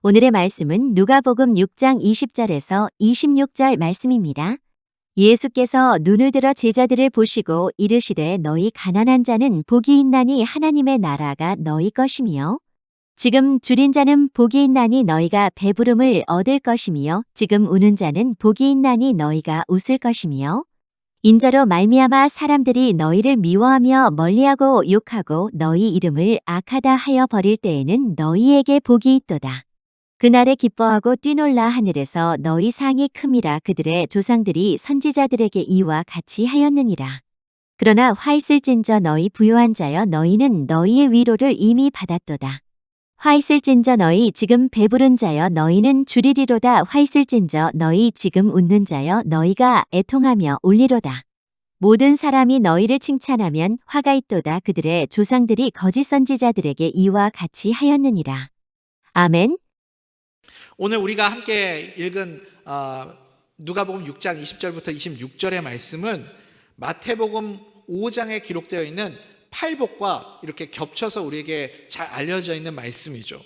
오늘의 말씀은 누가복음 6장 20절에서 26절 말씀입니다. 예수께서 눈을 들어 제자들을 보시고 이르시되 너희 가난한 자는 복이 있나니 하나님의 나라가 너희 것이며 지금 줄인 자는 복이 있나니 너희가 배부름을 얻을 것이며 지금 우는 자는 복이 있나니 너희가 웃을 것이며 인자로 말미암아 사람들이 너희를 미워하며 멀리하고 욕하고 너희 이름을 악하다 하여 버릴 때에는 너희에게 복이 있도다. 그날에 기뻐하고 뛰놀라 하늘에서 너희 상이 큼이라 그들의 조상들이 선지자들에게 이와 같이 하였느니라. 그러나 화 있을진저 너희 부요한 자여 너희는 너희의 위로를 이미 받았도다. 화 있을진저 너희 지금 배부른 자여 너희는 줄이리로다. 화 있을진저 너희 지금 웃는 자여 너희가 애통하며 울리로다. 모든 사람이 너희를 칭찬하면 화가 있도다. 그들의 조상들이 거짓 선지자들에게 이와 같이 하였느니라. 아멘. 오늘 우리가 함께 읽은 누가복음 6장 20절부터 26절의 말씀은 마태복음 5장에 기록되어 있는 팔복과 이렇게 겹쳐서 우리에게 잘 알려져 있는 말씀이죠.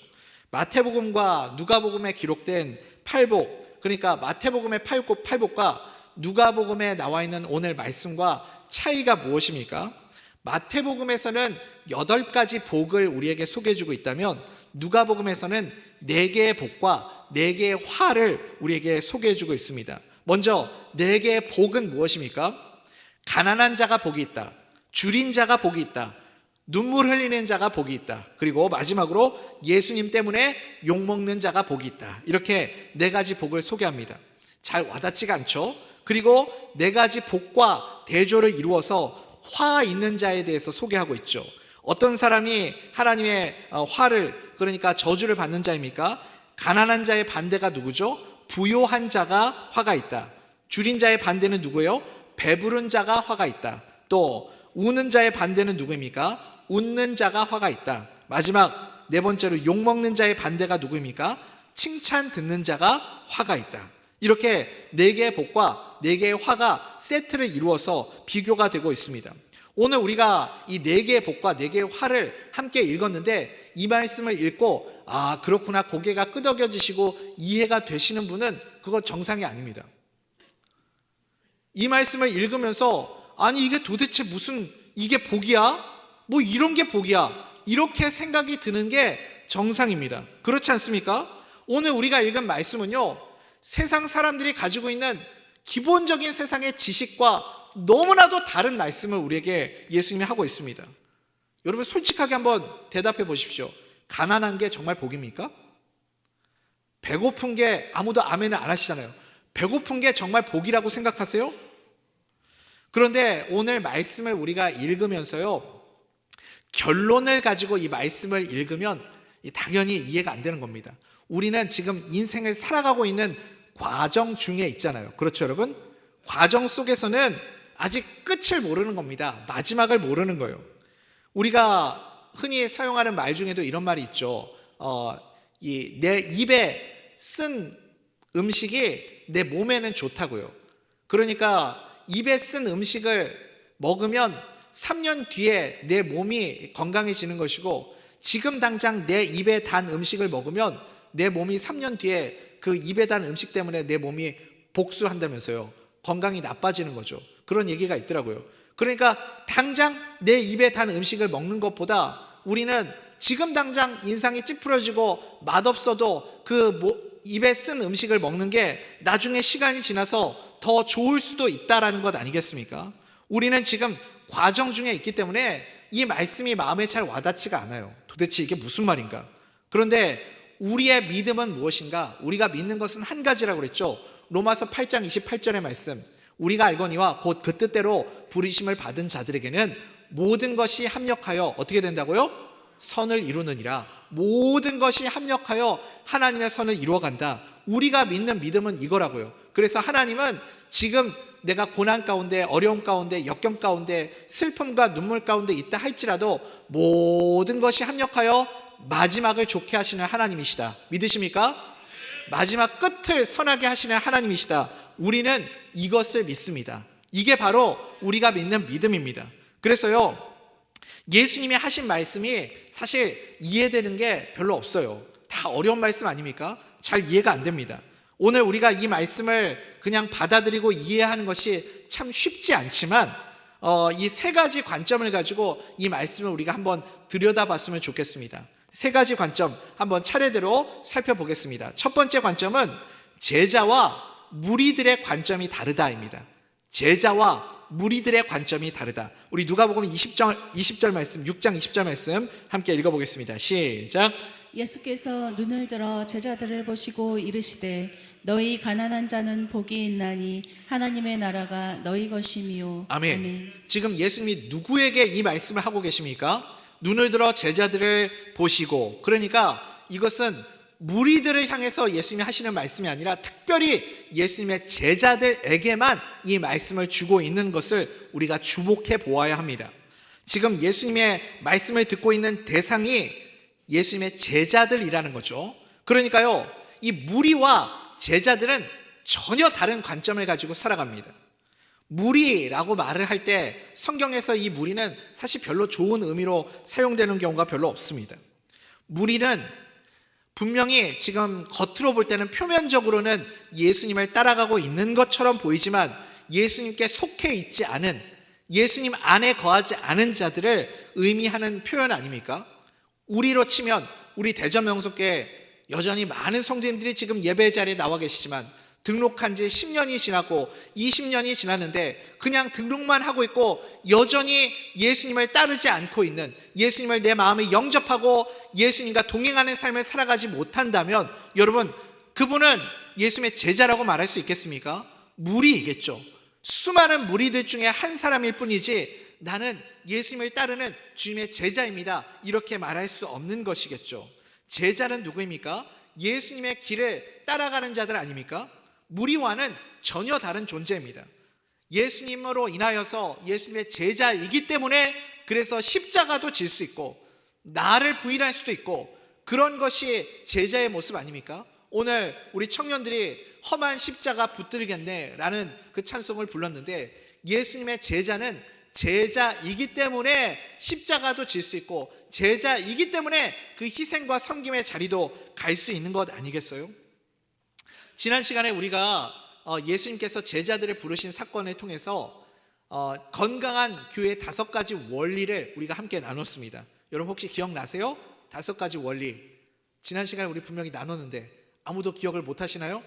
마태복음과 누가복음에 기록된 팔복, 그러니까 마태복음의 팔복과 누가복음에 나와 있는 오늘 말씀과 차이가 무엇입니까? 마태복음에서는 8가지 복을 우리에게 소개해주고 있다면 누가복음에서는 4개의 복과 4개의 화를 우리에게 소개해주고 있습니다. 먼저 4개의 복은 무엇입니까? 가난한 자가 복이 있다. 줄인 자가 복이 있다. 눈물 흘리는 자가 복이 있다. 그리고 마지막으로 예수님 때문에 욕먹는 자가 복이 있다. 이렇게 4가지 복을 소개합니다. 잘 와닿지가 않죠? 그리고 4가지 복과 대조를 이루어서 화 있는 자에 대해서 소개하고 있죠. 어떤 사람이 하나님의 화를, 그러니까 저주를 받는 자입니까? 가난한 자의 반대가 누구죠? 부요한 자가 화가 있다. 줄인 자의 반대는 누구예요? 배부른 자가 화가 있다. 또 우는 자의 반대는 누구입니까? 웃는 자가 화가 있다. 마지막 4번째로 욕먹는 자의 반대가 누구입니까? 칭찬 듣는 자가 화가 있다. 이렇게 4개의 복과 4개의 화가 세트를 이루어서 비교가 되고 있습니다. 오늘 우리가 이 4개의 복과 4개의 화를 함께 읽었는데 이 말씀을 읽고 그렇구나, 고개가 끄덕여지시고 이해가 되시는 분은 그거 정상이 아닙니다. 이 말씀을 읽으면서 아니 이게 도대체 무슨 이게 복이야? 뭐 이런 게 복이야? 이렇게 생각이 드는 게 정상입니다. 그렇지 않습니까? 오늘 우리가 읽은 말씀은요, 세상 사람들이 가지고 있는 기본적인 세상의 지식과 너무나도 다른 말씀을 우리에게 예수님이 하고 있습니다. 여러분 솔직하게 한번 대답해 보십시오. 가난한 게 정말 복입니까? 배고픈 게 아무도 아멘을 안 하시잖아요. 배고픈 게 정말 복이라고 생각하세요? 그런데 오늘 말씀을 우리가 읽으면서요, 결론을 가지고 이 말씀을 읽으면 당연히 이해가 안 되는 겁니다. 우리는 지금 인생을 살아가고 있는 과정 중에 있잖아요. 그렇죠, 여러분? 과정 속에서는 아직 끝을 모르는 겁니다. 마지막을 모르는 거예요. 우리가 흔히 사용하는 말 중에도 이런 말이 있죠. 내 입에 쓴 음식이 내 몸에는 좋다고요. 그러니까 입에 쓴 음식을 먹으면 3년 뒤에 내 몸이 건강해지는 것이고, 지금 당장 내 입에 단 음식을 먹으면 내 몸이 3년 뒤에 그 입에 단 음식 때문에 내 몸이 복수한다면서요. 건강이 나빠지는 거죠. 그런 얘기가 있더라고요. 그러니까 당장 내 입에 단 음식을 먹는 것보다 우리는 지금 당장 인상이 찌푸려지고 맛없어도 입에 쓴 음식을 먹는 게 나중에 시간이 지나서 더 좋을 수도 있다라는 것 아니겠습니까? 우리는 지금 과정 중에 있기 때문에 이 말씀이 마음에 잘 와닿지가 않아요. 도대체 이게 무슨 말인가? 그런데 우리의 믿음은 무엇인가? 우리가 믿는 것은 한 가지라고 그랬죠. 로마서 8장 28절의 말씀, 우리가 알거니와 곧 그 뜻대로 부르심을 받은 자들에게는 모든 것이 합력하여 어떻게 된다고요? 선을 이루느니라. 모든 것이 합력하여 하나님의 선을 이루어간다. 우리가 믿는 믿음은 이거라고요. 그래서 하나님은 지금 내가 고난 가운데, 어려움 가운데, 역경 가운데, 슬픔과 눈물 가운데 있다 할지라도 모든 것이 합력하여 마지막을 좋게 하시는 하나님이시다. 믿으십니까? 마지막 끝을 선하게 하시는 하나님이시다. 우리는 이것을 믿습니다. 이게 바로 우리가 믿는 믿음입니다. 그래서요, 예수님이 하신 말씀이 사실 이해되는 게 별로 없어요. 다 다 어려운 말씀 아닙니까? 잘 이해가 안 됩니다. 오늘 우리가 이 말씀을 그냥 받아들이고 이해하는 것이 참 쉽지 않지만 이 세 가지 관점을 가지고 이 말씀을 우리가 한번 들여다봤으면 좋겠습니다. 세 가지 관점 한번 차례대로 살펴보겠습니다. 첫 번째 관점은 제자와 무리들의 관점이 다르다입니다. 제자와 무리들의 관점이 다르다. 우리 누가복음 20절 말씀, 6장 20절 말씀 함께 읽어보겠습니다. 시작. 예수께서 눈을 들어 제자들을 보시고 이르시되 너희 가난한 자는 복이 있나니 하나님의 나라가 너희 것이미요. 아멘. 지금 예수님이 누구에게 이 말씀을 하고 계십니까? 눈을 들어 제자들을 보시고, 그러니까 이것은 무리들을 향해서 예수님이 하시는 말씀이 아니라 특별히 예수님의 제자들에게만 이 말씀을 주고 있는 것을 우리가 주목해 보아야 합니다. 지금 예수님의 말씀을 듣고 있는 대상이 예수님의 제자들이라는 거죠. 그러니까요, 이 무리와 제자들은 전혀 다른 관점을 가지고 살아갑니다. 무리라고 말을 할 때 성경에서 이 무리는 사실 별로 좋은 의미로 사용되는 경우가 별로 없습니다. 무리는 분명히 지금 겉으로 볼 때는 표면적으로는 예수님을 따라가고 있는 것처럼 보이지만 예수님께 속해 있지 않은, 예수님 안에 거하지 않은 자들을 의미하는 표현 아닙니까? 우리로 치면 우리 대전명석교회 여전히 많은 성도님들이 지금 예배 자리에 나와 계시지만 등록한 지 10년이 지나고 20년이 지났는데 그냥 등록만 하고 있고 여전히 예수님을 따르지 않고 있는, 예수님을 내 마음에 영접하고 예수님과 동행하는 삶을 살아가지 못한다면 여러분, 그분은 예수님의 제자라고 말할 수 있겠습니까? 무리이겠죠. 수많은 무리들 중에 한 사람일 뿐이지 나는 예수님을 따르는 주님의 제자입니다, 이렇게 말할 수 없는 것이겠죠. 제자는 누구입니까? 예수님의 길을 따라가는 자들 아닙니까? 무리와는 전혀 다른 존재입니다. 예수님으로 인하여서 예수님의 제자이기 때문에 그래서 십자가도 질 수 있고 나를 부인할 수도 있고 그런 것이 제자의 모습 아닙니까? 오늘 우리 청년들이 험한 십자가 붙들겠네 라는 그 찬송을 불렀는데 예수님의 제자는 제자이기 때문에 십자가도 질 수 있고 제자이기 때문에 그 희생과 섬김의 자리도 갈 수 있는 것 아니겠어요? 지난 시간에 우리가 예수님께서 제자들을 부르신 사건을 통해서 건강한 교회의 5가지 원리를 우리가 함께 나눴습니다. 여러분 혹시 기억나세요? 5가지 원리. 지난 시간에 우리 분명히 나눴는데 아무도 기억을 못 하시나요?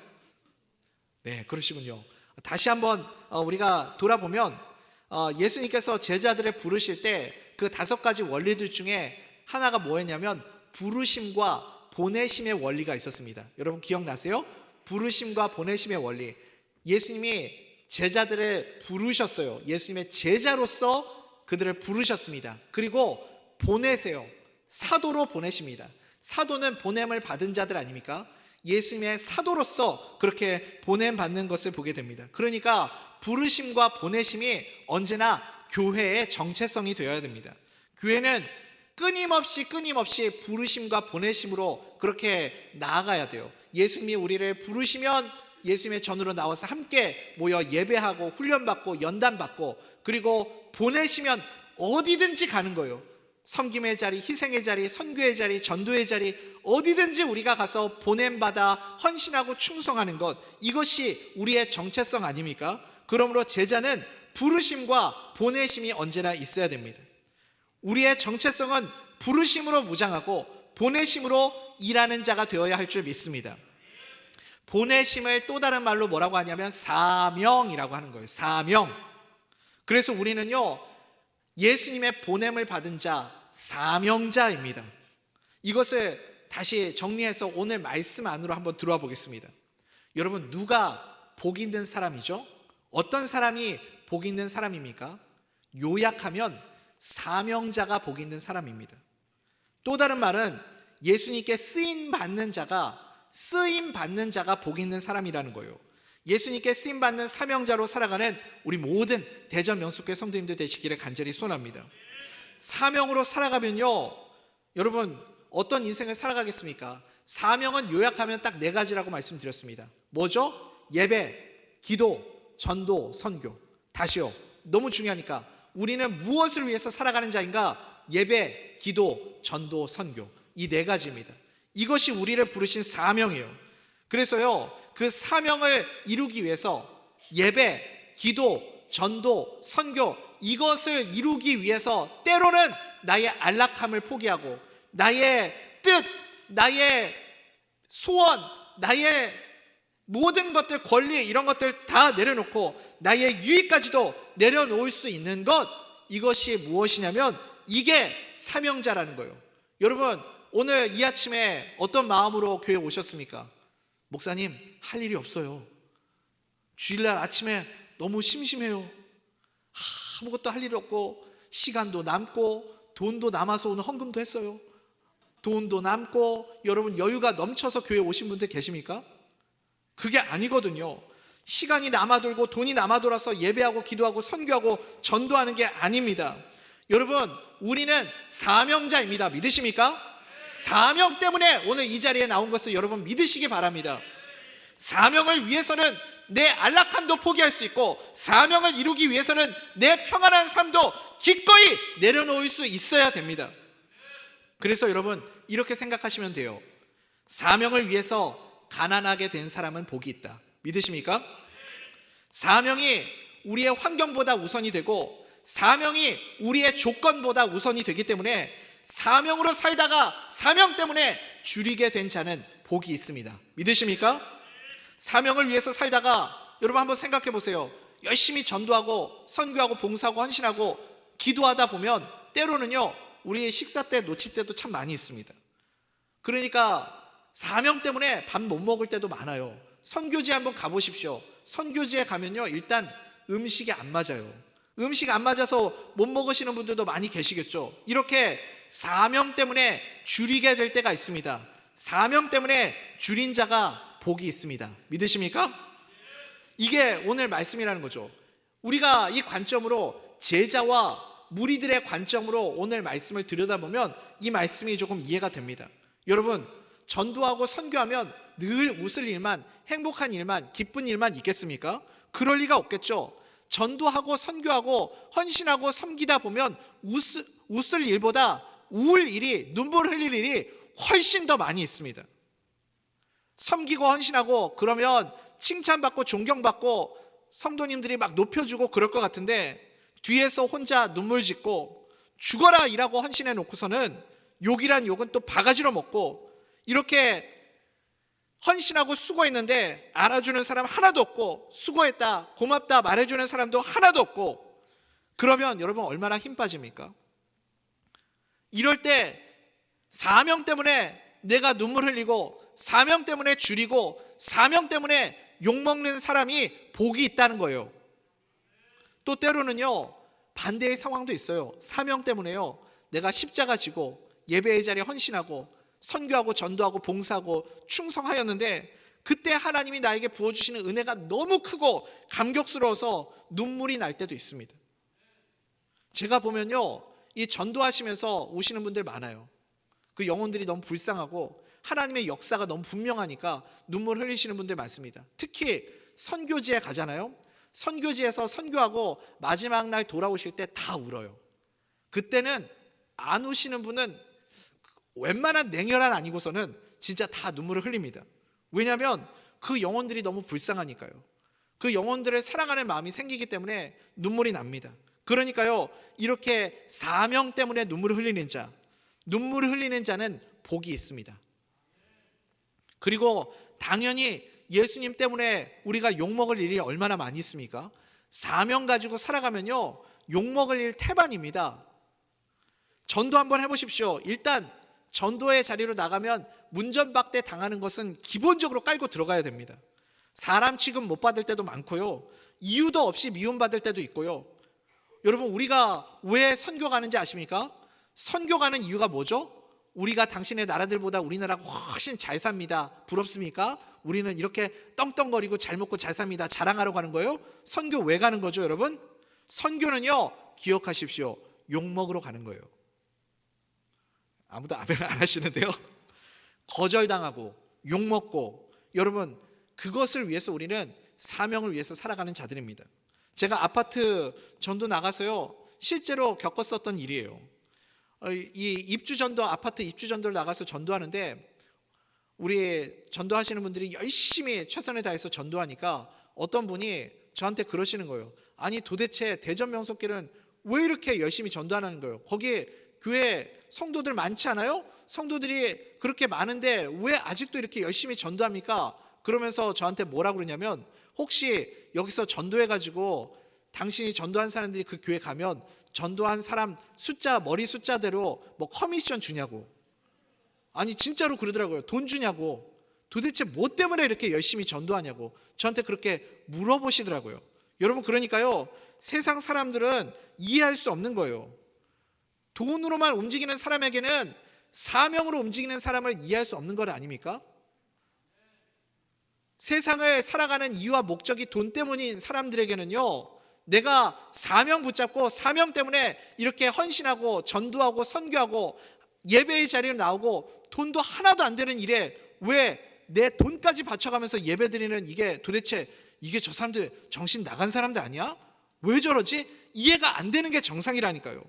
네, 그러시군요. 다시 한번 우리가 돌아보면 예수님께서 제자들을 부르실 때 그 5가지 원리들 중에 하나가 뭐였냐면 부르심과 보내심의 원리가 있었습니다. 여러분 기억나세요? 부르심과 보내심의 원리. 예수님이 제자들을 부르셨어요. 예수님의 제자로서 그들을 부르셨습니다. 그리고 보내세요. 사도로 보내십니다. 사도는 보냄을 받은 자들 아닙니까? 예수님의 사도로서 그렇게 보냄받는 것을 보게 됩니다. 그러니까 부르심과 보내심이 언제나 교회의 정체성이 되어야 됩니다. 교회는 끊임없이 부르심과 보내심으로 그렇게 나아가야 돼요. 예수님이 우리를 부르시면 예수님의 전으로 나와서 함께 모여 예배하고 훈련받고 연단받고, 그리고 보내시면 어디든지 가는 거예요. 섬김의 자리, 희생의 자리, 선교의 자리, 전도의 자리, 어디든지 우리가 가서 보냄받아 헌신하고 충성하는 것, 이것이 우리의 정체성 아닙니까? 그러므로 제자는 부르심과 보내심이 언제나 있어야 됩니다. 우리의 정체성은 부르심으로 무장하고 보내심으로 일하는 자가 되어야 할 줄 믿습니다. 보내심을 또 다른 말로 뭐라고 하냐면 사명이라고 하는 거예요. 사명. 그래서 우리는요, 예수님의 보냄을 받은 자, 사명자입니다. 이것을 다시 정리해서 오늘 말씀 안으로 한번 들어와 보겠습니다. 여러분, 누가 복 있는 사람이죠? 어떤 사람이 복 있는 사람입니까? 요약하면 사명자가 복 있는 사람입니다. 또 다른 말은 예수님께 쓰임 받는 자가 복 있는 사람이라는 거예요. 예수님께 쓰임 받는 사명자로 살아가는 우리 모든 대전 명숙교회 성도님들 되시기를 간절히 소원합니다. 사명으로 살아가면요, 여러분 어떤 인생을 살아가겠습니까? 사명은 요약하면 딱 4가지라고 말씀드렸습니다. 뭐죠? 예배, 기도, 전도, 선교. 다시요, 너무 중요하니까 우리는 무엇을 위해서 살아가는 자인가? 예배, 기도, 전도, 선교. 이 4가지입니다. 이것이 우리를 부르신 사명이에요. 그래서요, 그 사명을 이루기 위해서 예배, 기도, 전도, 선교, 이것을 이루기 위해서 때로는 나의 안락함을 포기하고 나의 뜻, 나의 소원, 나의 모든 것들, 권리, 이런 것들 다 내려놓고 나의 유익까지도 내려놓을 수 있는 것, 이것이 무엇이냐면 이게 사명자라는 거예요. 여러분, 오늘 이 아침에 어떤 마음으로 교회 오셨습니까? 목사님, 할 일이 없어요. 주일날 아침에 너무 심심해요. 아무것도 할 일이 없고 시간도 남고 돈도 남아서 오늘 헌금도 했어요. 돈도 남고 여러분 여유가 넘쳐서 교회 오신 분들 계십니까? 그게 아니거든요. 시간이 남아돌고 돈이 남아돌아서 예배하고 기도하고 선교하고 전도하는 게 아닙니다. 여러분, 우리는 사명자입니다. 믿으십니까? 사명 때문에 오늘 이 자리에 나온 것을 여러분 믿으시기 바랍니다. 사명을 위해서는 내 안락함도 포기할 수 있고 사명을 이루기 위해서는 내 평안한 삶도 기꺼이 내려놓을 수 있어야 됩니다. 그래서 여러분 이렇게 생각하시면 돼요. 사명을 위해서 가난하게 된 사람은 복이 있다. 믿으십니까? 사명이 우리의 환경보다 우선이 되고 사명이 우리의 조건보다 우선이 되기 때문에 사명으로 살다가 사명 때문에 줄이게 된 자는 복이 있습니다. 믿으십니까? 사명을 위해서 살다가 여러분 한번 생각해 보세요. 열심히 전도하고 선교하고 봉사하고 헌신하고 기도하다 보면 때로는요 우리 식사 때 놓칠 때도 참 많이 있습니다. 그러니까 사명 때문에 밥 못 먹을 때도 많아요. 선교지 한번 가보십시오. 선교지에 가면요 일단 음식이 안 맞아요. 음식 안 맞아서 못 먹으시는 분들도 많이 계시겠죠. 이렇게 사명 때문에 줄이게 될 때가 있습니다. 사명 때문에 줄인 자가 복이 있습니다. 믿으십니까? 이게 오늘 말씀이라는 거죠. 우리가 이 관점으로 제자와 무리들의 관점으로 오늘 말씀을 들여다보면 이 말씀이 조금 이해가 됩니다. 여러분, 전도하고 선교하면 늘 웃을 일만, 행복한 일만, 기쁜 일만 있겠습니까? 그럴 리가 없겠죠. 전도하고 선교하고 헌신하고 섬기다 보면 웃을 일보다 울 일이, 눈물 흘릴 일이 훨씬 더 많이 있습니다. 섬기고 헌신하고 그러면 칭찬받고 존경받고 성도님들이 막 높여주고 그럴 것 같은데 뒤에서 혼자 눈물 짓고 죽어라 일하고 헌신해 놓고서는 욕이란 욕은 또 바가지로 먹고 이렇게 헌신하고 수고했는데 알아주는 사람 하나도 없고 수고했다 고맙다 말해주는 사람도 하나도 없고 그러면 여러분 얼마나 힘 빠집니까? 이럴 때 사명 때문에 내가 눈물 흘리고 사명 때문에 줄이고 사명 때문에 욕먹는 사람이 복이 있다는 거예요. 또 때로는요 반대의 상황도 있어요. 사명 때문에요 내가 십자가 지고 예배의 자리에 헌신하고 선교하고 전도하고 봉사하고 충성하였는데 그때 하나님이 나에게 부어주시는 은혜가 너무 크고 감격스러워서 눈물이 날 때도 있습니다. 제가 보면요 이 전도하시면서 오시는 분들 많아요. 그 영혼들이 너무 불쌍하고 하나님의 역사가 너무 분명하니까 눈물 흘리시는 분들 많습니다. 특히 선교지에 가잖아요. 선교지에서 선교하고 마지막 날 돌아오실 때 다 울어요. 그때는 안 우시는 분은 웬만한 냉혈한 아니고서는 진짜 다 눈물을 흘립니다. 왜냐하면 그 영혼들이 너무 불쌍하니까요. 그 영혼들을 사랑하는 마음이 생기기 때문에 눈물이 납니다. 그러니까요 이렇게 사명 때문에 눈물을 흘리는 자, 눈물을 흘리는 자는 복이 있습니다. 그리고 당연히 예수님 때문에 우리가 욕먹을 일이 얼마나 많이 있습니까? 사명 가지고 살아가면요 욕먹을 일 태반입니다. 전도 한번 해보십시오. 일단 전도의 자리로 나가면 문전박대 당하는 것은 기본적으로 깔고 들어가야 됩니다. 사람 취급 못 받을 때도 많고요 이유도 없이 미움받을 때도 있고요. 여러분 우리가 왜 선교 가는지 아십니까? 선교 가는 이유가 뭐죠? 우리가 당신의 나라들보다 우리나라가 훨씬 잘 삽니다. 부럽습니까? 우리는 이렇게 떵떵거리고 잘 먹고 잘 삽니다. 자랑하러 가는 거예요? 선교 왜 가는 거죠 여러분? 선교는요 기억하십시오. 욕먹으러 가는 거예요. 아무도 아멘 안 하시는데요. 거절당하고 욕먹고 여러분 그것을 위해서 우리는 사명을 위해서 살아가는 자들입니다. 제가 아파트 전도 나가서요 실제로 겪었었던 일이에요. 이 입주전도 아파트 입주전도를 나가서 전도하는데 우리 전도하시는 분들이 열심히 최선을 다해서 전도하니까 어떤 분이 저한테 그러시는 거예요. 아니 도대체 대전 명석교회는 왜 이렇게 열심히 전도하는 거예요? 거기 교회 성도들 많지 않아요? 성도들이 그렇게 많은데 왜 아직도 이렇게 열심히 전도합니까? 그러면서 저한테 뭐라 그러냐면, 혹시 여기서 전도해가지고 당신이 전도한 사람들이 그 교회 가면 전도한 사람 숫자, 머리 숫자대로 뭐 커미션 주냐고. 아니 진짜로 그러더라고요. 돈 주냐고. 도대체 뭐 때문에 이렇게 열심히 전도하냐고 저한테 그렇게 물어보시더라고요. 여러분, 그러니까요, 세상 사람들은 이해할 수 없는 거예요. 돈으로만 움직이는 사람에게는 사명으로 움직이는 사람을 이해할 수 없는 것 아닙니까? 세상을 살아가는 이유와 목적이 돈 때문인 사람들에게는요, 내가 사명 붙잡고 사명 때문에 이렇게 헌신하고 전도하고 선교하고 예배의 자리에 나오고 돈도 하나도 안 되는 일에 왜 내 돈까지 바쳐가면서 예배 드리는, 이게 도대체 이게 저 사람들 정신 나간 사람들 아니야? 왜 저러지? 이해가 안 되는 게 정상이라니까요.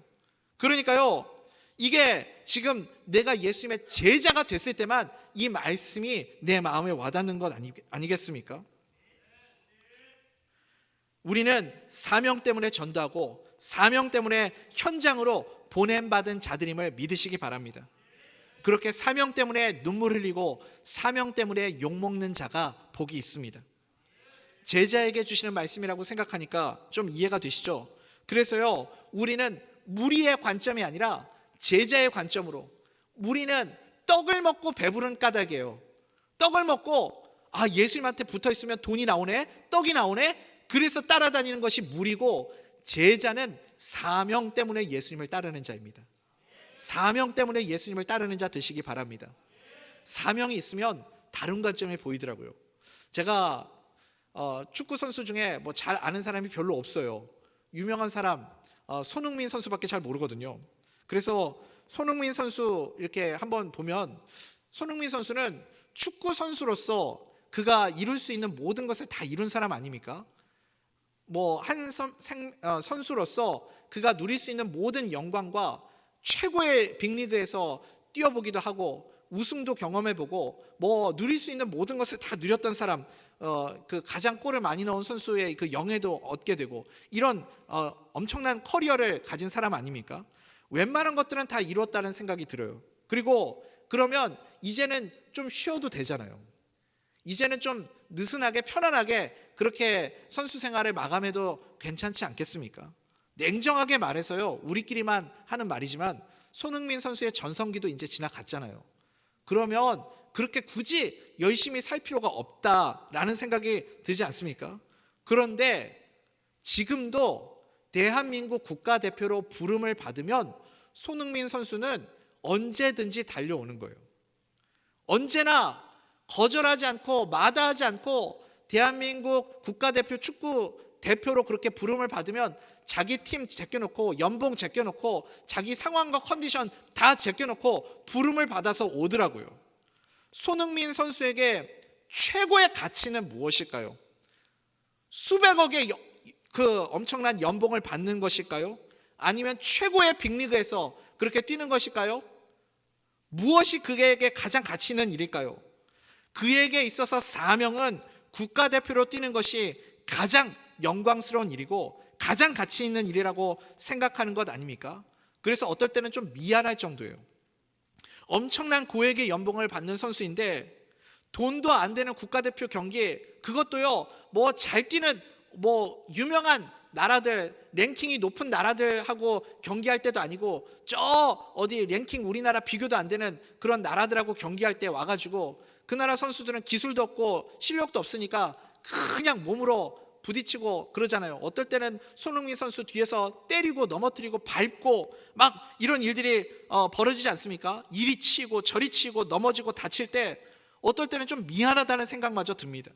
그러니까요, 이게 지금 내가 예수님의 제자가 됐을 때만 이 말씀이 내 마음에 와닿는 것 아니겠습니까? 우리는 사명 때문에 전도하고 사명 때문에 현장으로 보냄받은 자들임을 믿으시기 바랍니다. 그렇게 사명 때문에 눈물 흘리고 사명 때문에 욕먹는 자가 복이 있습니다. 제자에게 주시는 말씀이라고 생각하니까 좀 이해가 되시죠? 그래서요, 우리는 무리의 관점이 아니라 제자의 관점으로, 우리는 떡을 먹고 배부른 까닭이에요. 떡을 먹고 예수님한테 붙어있으면 돈이 나오네, 떡이 나오네, 그래서 따라다니는 것이 무리고, 제자는 사명 때문에 예수님을 따르는 자입니다. 사명 때문에 예수님을 따르는 자 되시기 바랍니다. 사명이 있으면 다른 관점이 보이더라고요. 제가 축구 선수 중에 뭐 잘 아는 사람이 별로 없어요. 유명한 사람 손흥민 선수밖에 잘 모르거든요. 그래서 손흥민 선수 이렇게 한번 보면, 손흥민 선수는 축구 선수로서 그가 이룰 수 있는 모든 것을 다 이룬 사람 아닙니까? 뭐 한 선수로서 그가 누릴 수 있는 모든 영광과 최고의 빅리그에서 뛰어보기도 하고 우승도 경험해보고 뭐 누릴 수 있는 모든 것을 다 누렸던 사람, 그 가장 골을 많이 넣은 선수의 그 영예도 얻게 되고, 이런 엄청난 커리어를 가진 사람 아닙니까? 웬만한 것들은 다 이루었다는 생각이 들어요. 그리고 그러면 이제는 좀 쉬어도 되잖아요. 이제는 좀 느슨하게 편안하게 그렇게 선수 생활을 마감해도 괜찮지 않겠습니까? 냉정하게 말해서요, 우리끼리만 하는 말이지만 손흥민 선수의 전성기도 이제 지나갔잖아요. 그러면 그렇게 굳이 열심히 살 필요가 없다라는 생각이 들지 않습니까? 그런데 지금도 대한민국 국가대표로 부름을 받으면 손흥민 선수는 언제든지 달려오는 거예요. 언제나 거절하지 않고 마다하지 않고 대한민국 국가대표 축구 대표로 그렇게 부름을 받으면 자기 팀 제껴놓고 연봉 제껴놓고 자기 상황과 컨디션 다 제껴놓고 부름을 받아서 오더라고요. 손흥민 선수에게 최고의 가치는 무엇일까요? 수백억의 그 엄청난 연봉을 받는 것일까요? 아니면 최고의 빅리그에서 그렇게 뛰는 것일까요? 무엇이 그에게 가장 가치 있는 일일까요? 그에게 있어서 사명은 국가대표로 뛰는 것이 가장 영광스러운 일이고 가장 가치 있는 일이라고 생각하는 것 아닙니까? 그래서 어떨 때는 좀 미안할 정도예요. 엄청난 고액의 연봉을 받는 선수인데 돈도 안 되는 국가대표 경기, 그것도요 뭐 잘 뛰는 뭐 유명한 나라들, 랭킹이 높은 나라들하고 경기할 때도 아니고 저 어디 랭킹 우리나라 비교도 안 되는 그런 나라들하고 경기할 때 와가지고, 그 나라 선수들은 기술도 없고 실력도 없으니까 그냥 몸으로 부딪히고 그러잖아요. 어떨 때는 손흥민 선수 뒤에서 때리고 넘어뜨리고 밟고 막 이런 일들이 벌어지지 않습니까? 이리 치고 저리 치고 넘어지고 다칠 때 어떨 때는 좀 미안하다는 생각마저 듭니다.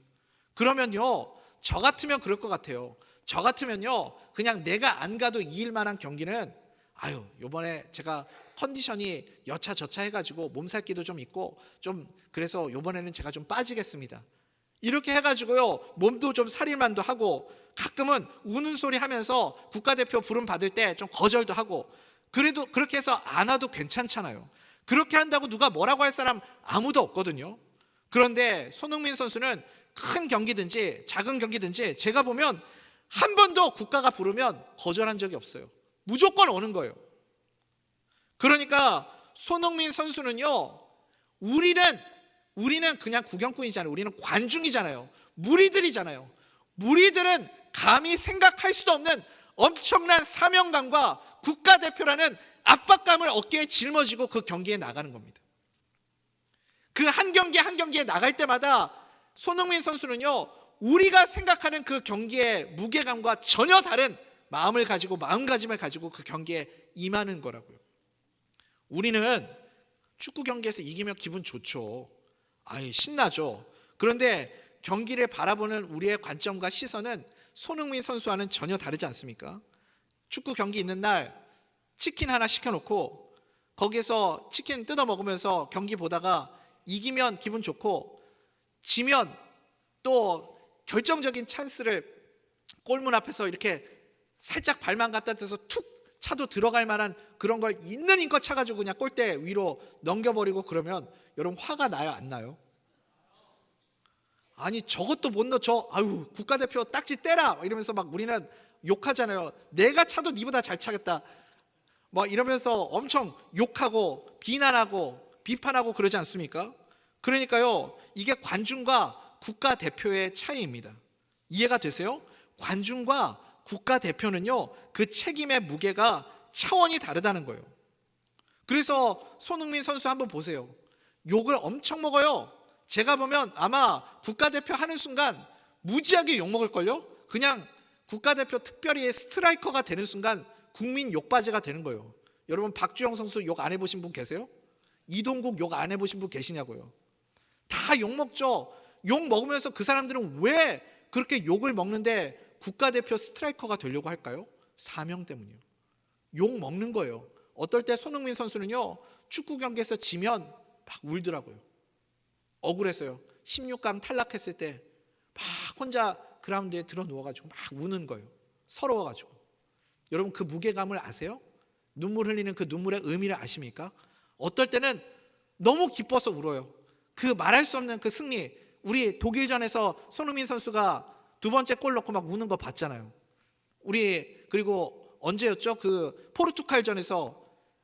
그러면요, 저 같으면 그럴 것 같아요. 저 같으면요, 그냥 내가 안 가도 이길 만한 경기는 요번에 제가 컨디션이 여차저차 해가지고 몸살기도 좀 있고 좀 그래서 요번에는 제가 좀 빠지겠습니다. 이렇게 해가지고요, 몸도 좀 살일만도 하고 가끔은 우는 소리 하면서 국가대표 부름 받을 때 좀 거절도 하고, 그래도 그렇게 해서 안 와도 괜찮잖아요. 그렇게 한다고 누가 뭐라고 할 사람 아무도 없거든요. 그런데 손흥민 선수는 큰 경기든지 작은 경기든지 제가 보면 한 번도 국가가 부르면 거절한 적이 없어요. 무조건 오는 거예요. 그러니까 손흥민 선수는요, 우리는 그냥 구경꾼이잖아요. 우리는 관중이잖아요. 무리들이잖아요. 무리들은 감히 생각할 수도 없는 엄청난 사명감과 국가대표라는 압박감을 어깨에 짊어지고 그 경기에 나가는 겁니다. 그 한 경기 한 경기에 나갈 때마다 손흥민 선수는요, 우리가 생각하는 그 경기의 무게감과 전혀 다른 마음가짐을 가지고 그 경기에 임하는 거라고요. 우리는 축구 경기에서 이기면 기분 좋죠. 신나죠. 그런데 경기를 바라보는 우리의 관점과 시선은 손흥민 선수와는 전혀 다르지 않습니까? 축구 경기 있는 날 치킨 하나 시켜놓고 거기서 치킨 뜯어 먹으면서 경기 보다가 이기면 기분 좋고 지면 또 결정적인 찬스를 골문 앞에서 이렇게 살짝 발만 갖다 대서 툭 차도 들어갈 만한 그런 걸 있는 힘껏 차가지고 그냥 골대 위로 넘겨버리고 그러면 여러분 화가 나요, 안 나요? 아니 저것도 못 넣어. 국가대표 딱지 떼라 이러면서 막 우리는 욕하잖아요. 내가 차도 니보다 잘 차겠다 이러면서 엄청 욕하고 비난하고 비판하고 그러지 않습니까? 그러니까요, 이게 관중과 국가대표의 차이입니다. 이해가 되세요? 관중과 국가대표는요, 그 책임의 무게가 차원이 다르다는 거예요. 그래서 손흥민 선수 한번 보세요. 욕을 엄청 먹어요. 제가 보면 아마 국가대표 하는 순간 무지하게 욕먹을걸요? 그냥 국가대표 특별히 스트라이커가 되는 순간 국민 욕바지가 되는 거예요. 여러분 박주영 선수 욕 안 해보신 분 계세요? 이동국 욕 안 해보신 분 계시냐고요? 다 욕먹죠. 욕 먹으면서 그 사람들은 왜 그렇게 욕을 먹는데 국가대표 스트라이커가 되려고 할까요? 사명 때문이요. 욕 먹는 거예요. 어떨 때 손흥민 선수는요, 축구 경기에서 지면 막 울더라고요. 억울해서요. 16강 탈락했을 때 막 혼자 그라운드에 들어 누워가지고 막 우는 거예요. 서러워가지고. 여러분 그 무게감을 아세요? 눈물 흘리는 그 눈물의 의미를 아십니까? 어떨 때는 너무 기뻐서 울어요. 그 말할 수 없는 그 승리. 우리 독일전에서 손흥민 선수가 두 번째 골 넣고 막 우는 거 봤잖아요. 우리 그리고 언제였죠? 그 포르투갈전에서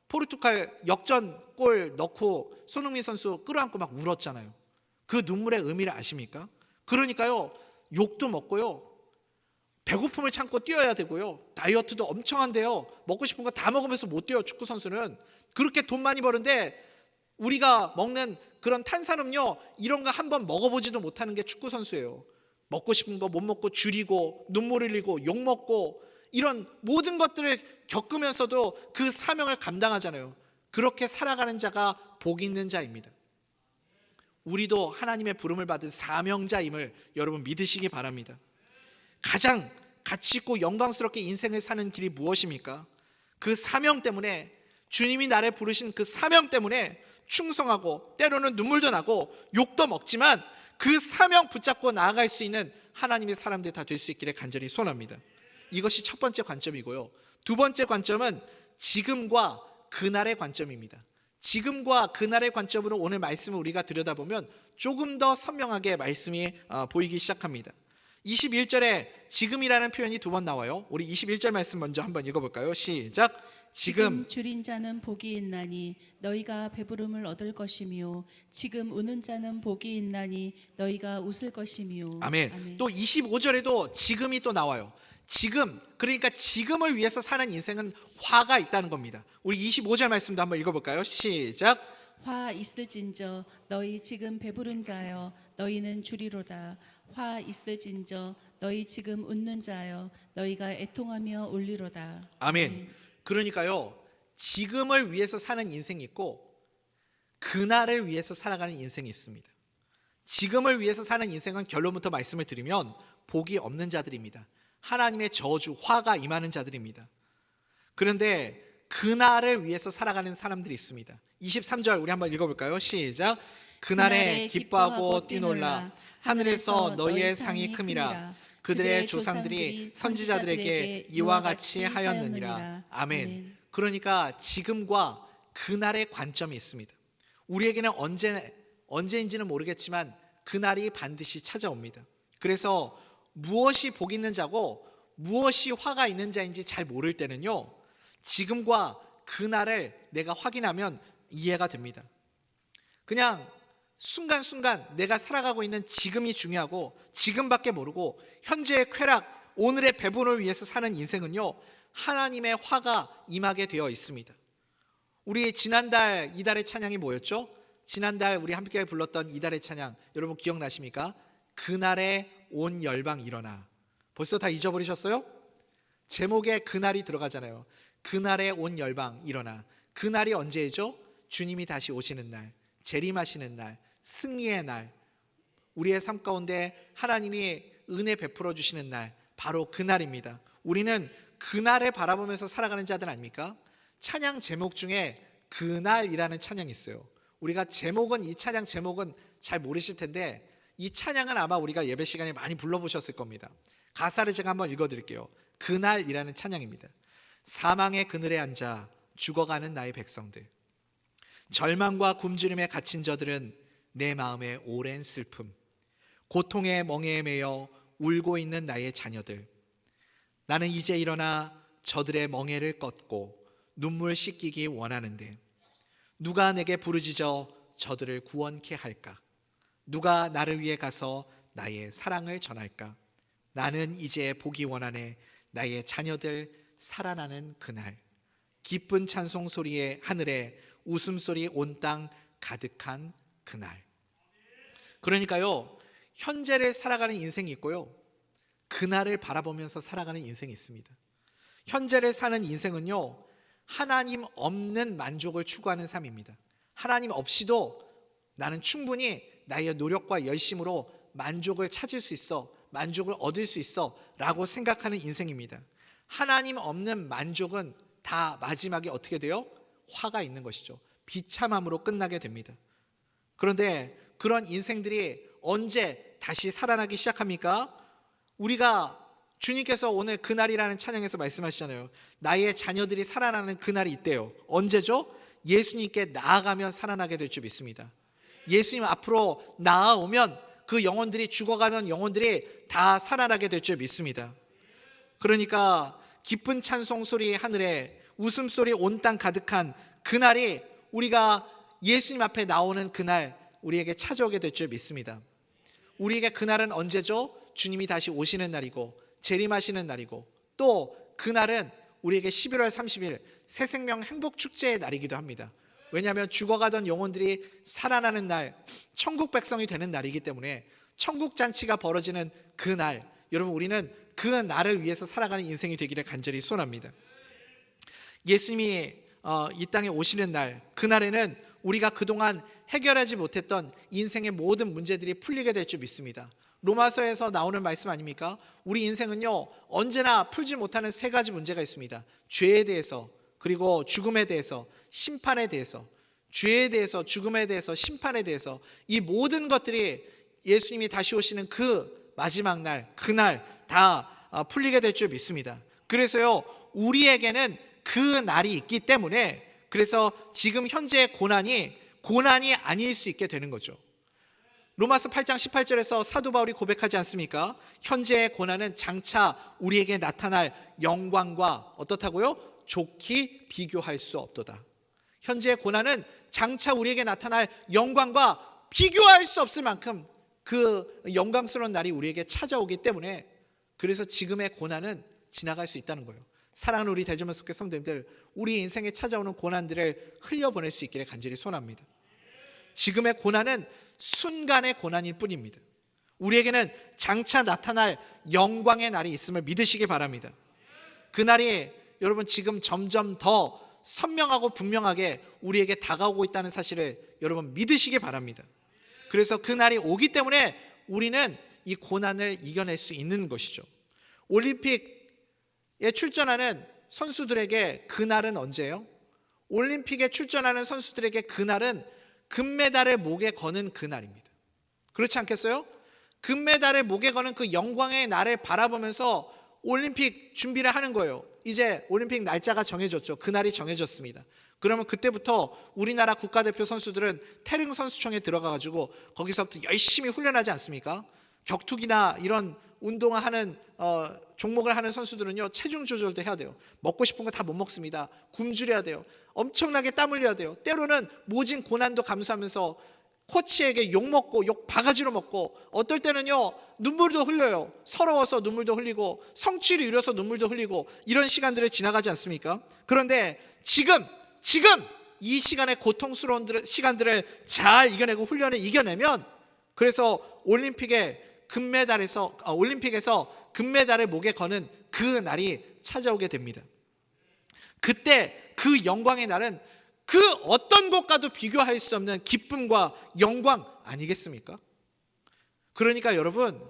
포르투갈 역전 골 넣고 손흥민 선수 끌어안고 막 울었잖아요. 그 눈물의 의미를 아십니까? 그러니까요, 욕도 먹고요, 배고픔을 참고 뛰어야 되고요, 다이어트도 엄청 한데요, 먹고 싶은 거 다 먹으면서 못 뛰어요. 축구 선수는 그렇게 돈 많이 버는데 우리가 먹는 그런 탄산음료 이런 거 한번 먹어보지도 못하는 게 축구 선수예요. 먹고 싶은 거 못 먹고 줄이고 눈물 흘리고 욕 먹고 이런 모든 것들을 겪으면서도 그 사명을 감당하잖아요. 그렇게 살아가는 자가 복 있는 자입니다. 우리도 하나님의 부름을 받은 사명자임을 여러분 믿으시기 바랍니다. 가장 가치 있고 영광스럽게 인생을 사는 길이 무엇입니까? 그 사명 때문에, 주님이 나를 부르신 그 사명 때문에 충성하고 때로는 눈물도 나고 욕도 먹지만 그 사명 붙잡고 나아갈 수 있는 하나님의 사람들이 다 될 수 있기를 간절히 소원합니다. 이것이 첫 번째 관점이고요. 두 번째 관점은 지금과 그날의 관점입니다. 지금과 그날의 관점으로 오늘 말씀을 우리가 들여다보면 조금 더 선명하게 말씀이 보이기 시작합니다. 21절에 지금이라는 표현이 두 번 나와요. 우리 21절 말씀 먼저 한번 읽어볼까요? 시작. 지금 줄인 자는 복이 있나니 너희가 배부름을 얻을 것이며 지금 우는 자는 복이 있나니 너희가 웃을 것이며. 아멘. 또 25절에도 지금이 또 나와요. 지금, 그러니까 지금을 위해서 사는 인생은 화가 있다는 겁니다. 우리 25절 말씀도 한번 읽어볼까요? 시작. 화 있을진저 너희 지금 배부른 자여 너희는 주리로다. 화 있을진저 너희 지금 웃는 자여 너희가 애통하며 울리로다. 아멘. 그러니까요, 지금을 위해서 사는 인생이 있고 그날을 위해서 살아가는 인생이 있습니다. 지금을 위해서 사는 인생은 결론부터 말씀을 드리면 복이 없는 자들입니다. 하나님의 저주, 화가 임하는 자들입니다. 그런데 그날을 위해서 살아가는 사람들이 있습니다. 23절 우리 한번 읽어볼까요? 시작. 그날에 기뻐하고 뛰놀라 하늘에서 너희의 상이 큼이라 그들의 조상들이 선지자들에게 이와 같이 하였느니라. 아멘. 그러니까 지금과 그날의 관점이 있습니다. 우리에게는 언제인지는 모르겠지만 그날이 반드시 찾아옵니다. 그래서 무엇이 복 있는 자고 무엇이 화가 있는 자인지 잘 모를 때는요, 지금과 그날을 내가 확인하면 이해가 됩니다. 그냥 순간순간 내가 살아가고 있는 지금이 중요하고 지금밖에 모르고 현재의 쾌락, 오늘의 배분을 위해서 사는 인생은요, 하나님의 화가 임하게 되어 있습니다. 우리 지난달 이달의 찬양이 뭐였죠? 지난달 우리 함께 불렀던 이달의 찬양 여러분 기억나십니까? 그날에 온 열방 일어나. 벌써 다 잊어버리셨어요? 제목에 그날이 들어가잖아요. 그날에 온 열방 일어나. 그날이 언제죠? 주님이 다시 오시는 날, 재림하시는 날, 승리의 날, 우리의 삶 가운데 하나님이 은혜 베풀어 주시는 날, 바로 그날입니다. 우리는 그날을 바라보면서 살아가는 자들 아닙니까? 찬양 제목 중에 그날이라는 찬양이 있어요. 우리가 제목은, 이 찬양 제목은 잘 모르실 텐데 이 찬양은 아마 우리가 예배 시간에 많이 불러보셨을 겁니다. 가사를 제가 한번 읽어드릴게요. 그날이라는 찬양입니다. 사망의 그늘에 앉아 죽어가는 나의 백성들, 절망과 굶주림에 갇힌 저들은 내 마음의 오랜 슬픔, 고통의 멍에에 매여 울고 있는 나의 자녀들, 나는 이제 일어나 저들의 멍에를 꺾고 눈물 씻기기 원하는데 누가 내게 부르짖어 저들을 구원케 할까? 누가 나를 위해 가서 나의 사랑을 전할까? 나는 이제 보기 원하네. 나의 자녀들 살아나는 그날, 기쁜 찬송 소리에 하늘에 웃음소리 온 땅 가득한 그날. 그러니까요, 현재를 살아가는 인생이 있고요, 그날을 바라보면서 살아가는 인생이 있습니다. 현재를 사는 인생은요, 하나님 없는 만족을 추구하는 삶입니다. 하나님 없이도 나는 충분히 나의 노력과 열심으로 만족을 찾을 수 있어, 만족을 얻을 수 있어 라고 생각하는 인생입니다. 하나님 없는 만족은 다 마지막에 어떻게 돼요? 화가 있는 것이죠. 비참함으로 끝나게 됩니다. 그런데 그런 인생들이 언제 다시 살아나기 시작합니까? 우리가 주님께서 오늘 그날이라는 찬양에서 말씀하시잖아요. 나의 자녀들이 살아나는 그날이 있대요. 언제죠? 예수님께 나아가면 살아나게 될 줄 믿습니다. 예수님 앞으로 나아오면 그 영혼들이, 죽어가는 영혼들이 다 살아나게 될 줄 믿습니다. 그러니까 기쁜 찬송 소리 하늘에 웃음소리 온 땅 가득한 그날이, 우리가 예수님 앞에 나오는 그날 우리에게 찾아오게 될 줄 믿습니다. 우리에게 그날은 언제죠? 주님이 다시 오시는 날이고 재림하시는 날이고, 또 그날은 우리에게 11월 30일 새생명 행복축제의 날이기도 합니다. 왜냐하면 죽어가던 영혼들이 살아나는 날, 천국 백성이 되는 날이기 때문에 천국 잔치가 벌어지는 그날, 여러분 우리는 그 날을 위해서 살아가는 인생이 되기를 간절히 소원합니다. 예수님이 이 땅에 오시는 날, 그날에는 우리가 그동안 해결하지 못했던 인생의 모든 문제들이 풀리게 될 줄 믿습니다. 로마서에서 나오는 말씀 아닙니까? 우리 인생은요, 언제나 풀지 못하는 세 가지 문제가 있습니다. 죄에 대해서, 그리고 죽음에 대해서, 심판에 대해서. 죄에 대해서, 죽음에 대해서, 심판에 대해서, 이 모든 것들이 예수님이 다시 오시는 그 마지막 날, 그날 다 풀리게 될 줄 믿습니다. 그래서요, 우리에게는 그 날이 있기 때문에, 그래서 지금 현재의 고난이 아닐 수 있게 되는 거죠. 로마서 8장 18절에서 사도 바울이 고백하지 않습니까? 현재의 고난은 장차 우리에게 나타날 영광과 어떻다고요? 좋게 비교할 수 없도다. 현재의 고난은 장차 우리에게 나타날 영광과 비교할 수 없을 만큼 그 영광스러운 날이 우리에게 찾아오기 때문에, 그래서 지금의 고난은 지나갈 수 있다는 거예요. 사랑하는 우리 대전면 속의 성도님들, 우리 인생에 찾아오는 고난들을 흘려보낼 수 있기를 간절히 소원합니다. 지금의 고난은 순간의 고난일 뿐입니다. 우리에게는 장차 나타날 영광의 날이 있음을 믿으시기 바랍니다. 그 날이 여러분 지금 점점 더 선명하고 분명하게 우리에게 다가오고 있다는 사실을 여러분 믿으시기 바랍니다. 그래서 그 날이 오기 때문에 우리는 이 고난을 이겨낼 수 있는 것이죠. 올림픽에 출전하는 선수들에게 그날은 언제예요? 올림픽에 출전하는 선수들에게 그날은 금메달을 목에 거는 그날입니다. 그렇지 않겠어요? 금메달을 목에 거는 그 영광의 날을 바라보면서 올림픽 준비를 하는 거예요. 이제 올림픽 날짜가 정해졌죠. 그날이 정해졌습니다. 그러면 그때부터 우리나라 국가대표 선수들은 태릉 선수촌에 들어가가지고 거기서부터 열심히 훈련하지 않습니까? 격투기나 이런 운동을 하는 종목을 하는 선수들은요, 체중 조절도 해야 돼요. 먹고 싶은 거 다 못 먹습니다. 굶주려야 돼요. 엄청나게 땀 흘려야 돼요. 때로는 모진 고난도 감수하면서 코치에게 욕 먹고 욕 바가지로 먹고, 어떨 때는요 눈물도 흘려요. 서러워서 눈물도 흘리고 성취를 이뤄서 눈물도 흘리고, 이런 시간들을 지나가지 않습니까? 그런데 지금 이 시간의 고통스러운 시간들을 잘 이겨내고 훈련을 이겨내면, 그래서 올림픽에서 금메달을 목에 거는 그 날이 찾아오게 됩니다. 그때 그 영광의 날은 그 어떤 것과도 비교할 수 없는 기쁨과 영광 아니겠습니까? 그러니까 여러분,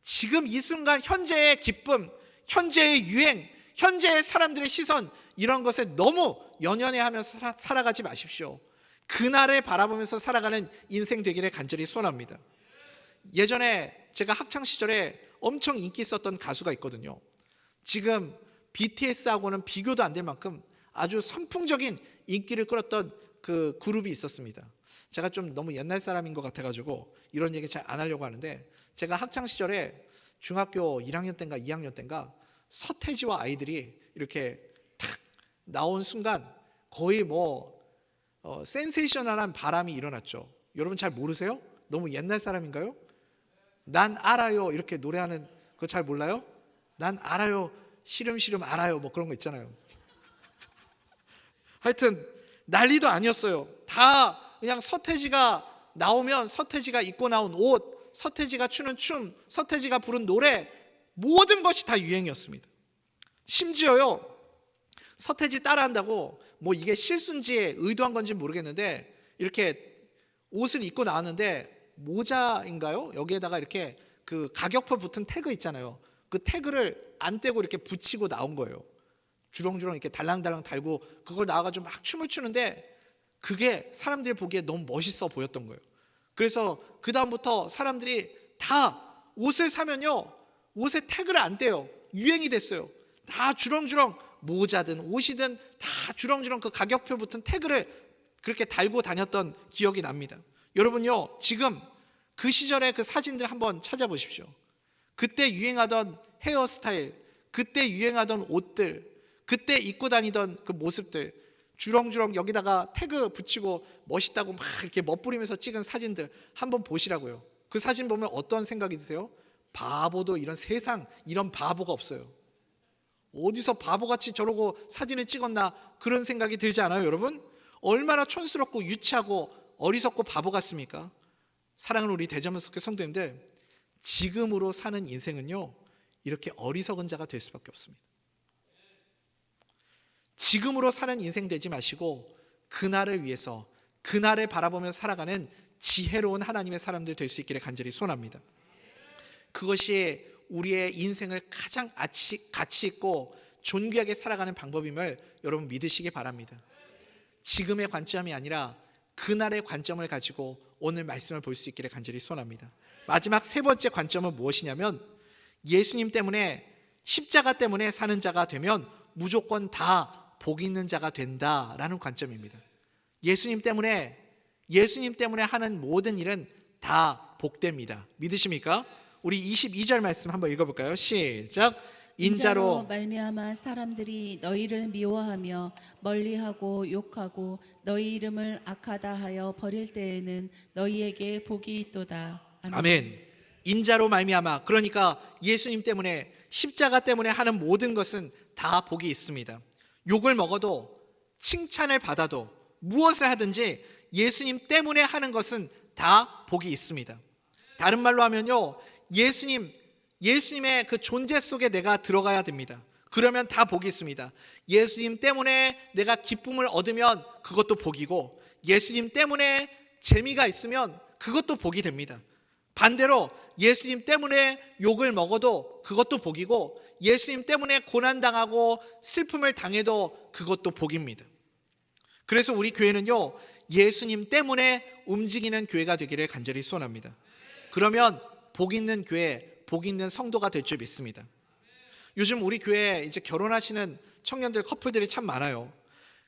지금 이 순간 현재의 기쁨, 현재의 유행, 현재의 사람들의 시선, 이런 것에 너무 연연해하면서 살아가지 마십시오. 그날을 바라보면서 살아가는 인생 되기를 간절히 소원합니다. 예전에 제가 학창 시절에 엄청 인기 있었던 가수가 있거든요. 지금 BTS하고는 비교도 안 될 만큼 아주 선풍적인 인기를 끌었던 그 그룹이 있었습니다. 제가 좀 너무 옛날 사람인 것 같아가지고 이런 얘기 잘 안 하려고 하는데, 제가 학창 시절에 중학교 1학년 때인가 2학년 때인가 서태지와 아이들이 이렇게 탁 나온 순간 거의 센세이셔널한 바람이 일어났죠. 여러분 잘 모르세요? 너무 옛날 사람인가요? 난 알아요 이렇게 노래하는 거 잘 몰라요? 난 알아요, 시름시름 알아요, 뭐 그런 거 있잖아요. 하여튼 난리도 아니었어요. 다 그냥 서태지가 나오면 서태지가 입고 나온 옷, 서태지가 추는 춤, 서태지가 부른 노래, 모든 것이 다 유행이었습니다. 심지어요, 서태지 따라한다고 뭐 이게 실수인지 의도한 건지 모르겠는데 이렇게 옷을 입고 나왔는데 모자인가요? 여기에다가 이렇게 그 가격표 붙은 태그 있잖아요. 그 태그를 안 떼고 이렇게 붙이고 나온 거예요. 주렁주렁 이렇게 달랑달랑 달고 그걸 나와가지고 막 춤을 추는데, 그게 사람들이 보기에 너무 멋있어 보였던 거예요. 그래서 그 다음부터 사람들이 다 옷을 사면요, 옷에 태그를 안 떼요. 유행이 됐어요. 다 주렁주렁 모자든 옷이든 다 주렁주렁 그 가격표 붙은 태그를 그렇게 달고 다녔던 기억이 납니다. 여러분요, 지금 그 시절의 그 사진들 한번 찾아보십시오. 그때 유행하던 헤어스타일, 그때 유행하던 옷들, 그때 입고 다니던 그 모습들, 주렁주렁 여기다가 태그 붙이고 멋있다고 막 이렇게 멋부리면서 찍은 사진들 한번 보시라고요. 그 사진 보면 어떤 생각이 드세요? 바보도 이런 세상 이런 바보가 없어요. 어디서 바보같이 저러고 사진을 찍었나, 그런 생각이 들지 않아요, 여러분? 얼마나 촌스럽고 유치하고 어리석고 바보 같습니까? 사랑하는 우리 대전문석교 성도님들, 지금으로 사는 인생은요, 이렇게 어리석은 자가 될 수밖에 없습니다. 지금으로 사는 인생 되지 마시고 그날을 위해서, 그날을 바라보며 살아가는 지혜로운 하나님의 사람들 될 수 있기를 간절히 소원합니다. 그것이 우리의 인생을 가장 가치 있고 존귀하게 살아가는 방법임을 여러분 믿으시기 바랍니다. 지금의 관점이 아니라 그날의 관점을 가지고 오늘 말씀을 볼 수 있기를 간절히 소원합니다. 마지막 세 번째 관점은 무엇이냐면, 예수님 때문에, 십자가 때문에 사는 자가 되면 무조건 다 복 있는 자가 된다라는 관점입니다. 예수님 때문에 하는 모든 일은 다 복됩니다. 믿으십니까? 우리 22절 말씀 한번 읽어볼까요? 시작. 인자로 말미암아 사람들이 너희를 미워하며 멀리하고 욕하고 너희 이름을 악하다 하여 버릴 때에는 너희에게 복이 있도다. 아멘. 인자로 말미암아, 그러니까 예수님 때문에, 십자가 때문에 하는 모든 것은 다 복이 있습니다. 욕을 먹어도 칭찬을 받아도 무엇을 하든지 예수님 때문에 하는 것은 다 복이 있습니다. 다른 말로 하면요, 예수님의 그 존재 속에 내가 들어가야 됩니다. 그러면 다 복이 있습니다. 예수님 때문에 내가 기쁨을 얻으면 그것도 복이고, 예수님 때문에 재미가 있으면 그것도 복이 됩니다. 반대로 예수님 때문에 욕을 먹어도 그것도 복이고, 예수님 때문에 고난당하고 슬픔을 당해도 그것도 복입니다. 그래서 우리 교회는요, 예수님 때문에 움직이는 교회가 되기를 간절히 소원합니다. 그러면 복 있는 교회, 복 있는 성도가 될 줄 믿습니다. 요즘 우리 교회에 이제 결혼하시는 청년들, 커플들이 참 많아요.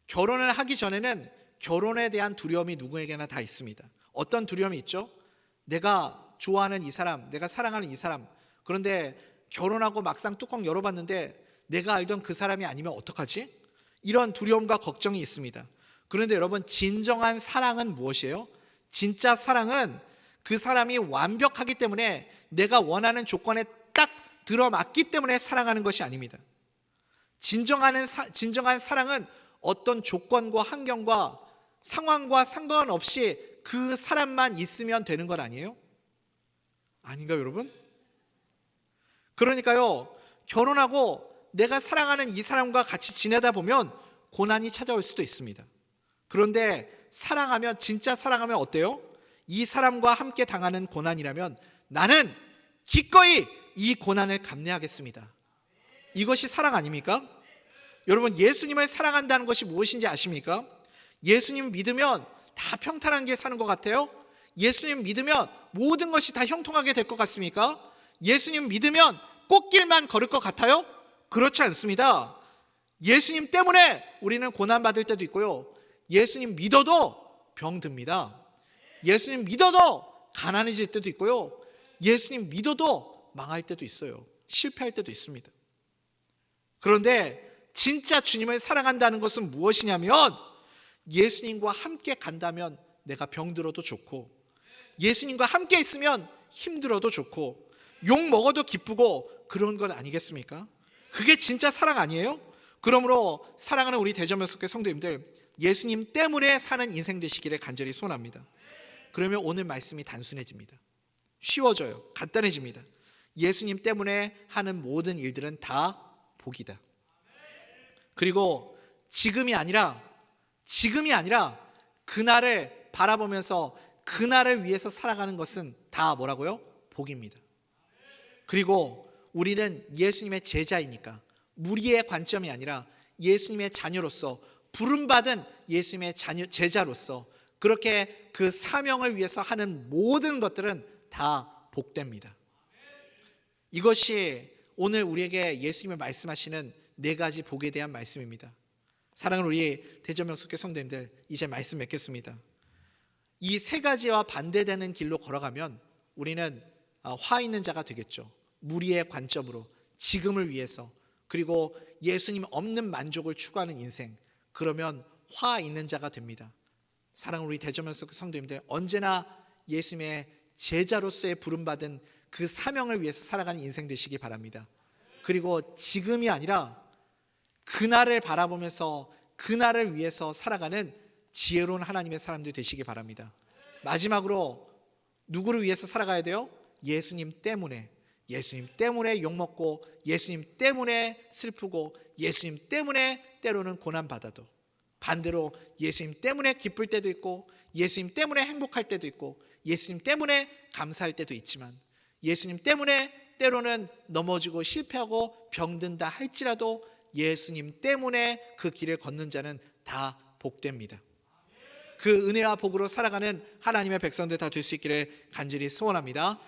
결혼을 하기 전에는 결혼에 대한 두려움이 누구에게나 다 있습니다. 어떤 두려움이 있죠? 내가 좋아하는 이 사람, 내가 사랑하는 이 사람, 그런데 결혼하고 막상 뚜껑 열어봤는데 내가 알던 그 사람이 아니면 어떡하지? 이런 두려움과 걱정이 있습니다. 그런데 여러분, 진정한 사랑은 무엇이에요? 진짜 사랑은 그 사람이 완벽하기 때문에 내가 원하는 조건에 딱 들어맞기 때문에 사랑하는 것이 아닙니다. 진정한 사랑은 어떤 조건과 환경과 상황과 상관없이 그 사람만 있으면 되는 것 아니에요? 아닌가요, 여러분? 그러니까요, 결혼하고 내가 사랑하는 이 사람과 같이 지내다 보면 고난이 찾아올 수도 있습니다. 그런데 사랑하면, 진짜 사랑하면 어때요? 이 사람과 함께 당하는 고난이라면 나는 기꺼이 이 고난을 감내하겠습니다. 이것이 사랑 아닙니까? 여러분, 예수님을 사랑한다는 것이 무엇인지 아십니까? 예수님 믿으면 다 평탄한 길 사는 것 같아요? 예수님 믿으면 모든 것이 다 형통하게 될 것 같습니까? 예수님 믿으면 꽃길만 걸을 것 같아요? 그렇지 않습니다. 예수님 때문에 우리는 고난받을 때도 있고요, 예수님 믿어도 병듭니다. 예수님 믿어도 가난해질 때도 있고요, 예수님 믿어도 망할 때도 있어요. 실패할 때도 있습니다. 그런데 진짜 주님을 사랑한다는 것은 무엇이냐면, 예수님과 함께 간다면 내가 병들어도 좋고, 예수님과 함께 있으면 힘들어도 좋고, 욕 먹어도 기쁘고, 그런 것 아니겠습니까? 그게 진짜 사랑 아니에요? 그러므로 사랑하는 우리 대전명석회 성도님들, 예수님 때문에 사는 인생 되시기를 간절히 소원합니다. 그러면 오늘 말씀이 단순해집니다. 쉬워져요. 간단해집니다. 예수님 때문에 하는 모든 일들은 다 복이다. 그리고 지금이 아니라 그날을 바라보면서 그날을 위해서 살아가는 것은 다 뭐라고요? 복입니다. 그리고 우리는 예수님의 제자이니까 무리의 관점이 아니라 예수님의 자녀로서, 부름받은 예수님의 제자로서 그렇게 그 사명을 위해서 하는 모든 것들은 다 복됩니다. 이것이 오늘 우리에게 예수님이 말씀하시는 네 가지 복에 대한 말씀입니다. 사랑하는 우리 대전명석회 성도님들, 이제 말씀 맺겠습니다. 이 세 가지와 반대되는 길로 걸어가면 우리는 화 있는 자가 되겠죠. 무리의 관점으로 지금을 위해서, 그리고 예수님 없는 만족을 추구하는 인생, 그러면 화 있는 자가 됩니다. 사랑하는 우리 대전명석회 성도님들, 언제나 예수님의 제자로서의 부름받은 그 사명을 위해서 살아가는 인생 되시기 바랍니다. 그리고 지금이 아니라 그날을 바라보면서 그날을 위해서 살아가는 지혜로운 하나님의 사람들이 되시기 바랍니다. 마지막으로 누구를 위해서 살아가야 돼요? 예수님 때문에 욕먹고, 예수님 때문에 슬프고, 예수님 때문에 때로는 고난받아도, 반대로 예수님 때문에 기쁠 때도 있고, 예수님 때문에 행복할 때도 있고, 예수님 때문에 감사할 때도 있지만, 예수님 때문에 때로는 넘어지고 실패하고 병든다 할지라도 예수님 때문에 그 길을 걷는 자는 다 복됩니다. 그 은혜와 복으로 살아가는 하나님의 백성들 다 될 수 있기를 간절히 소원합니다.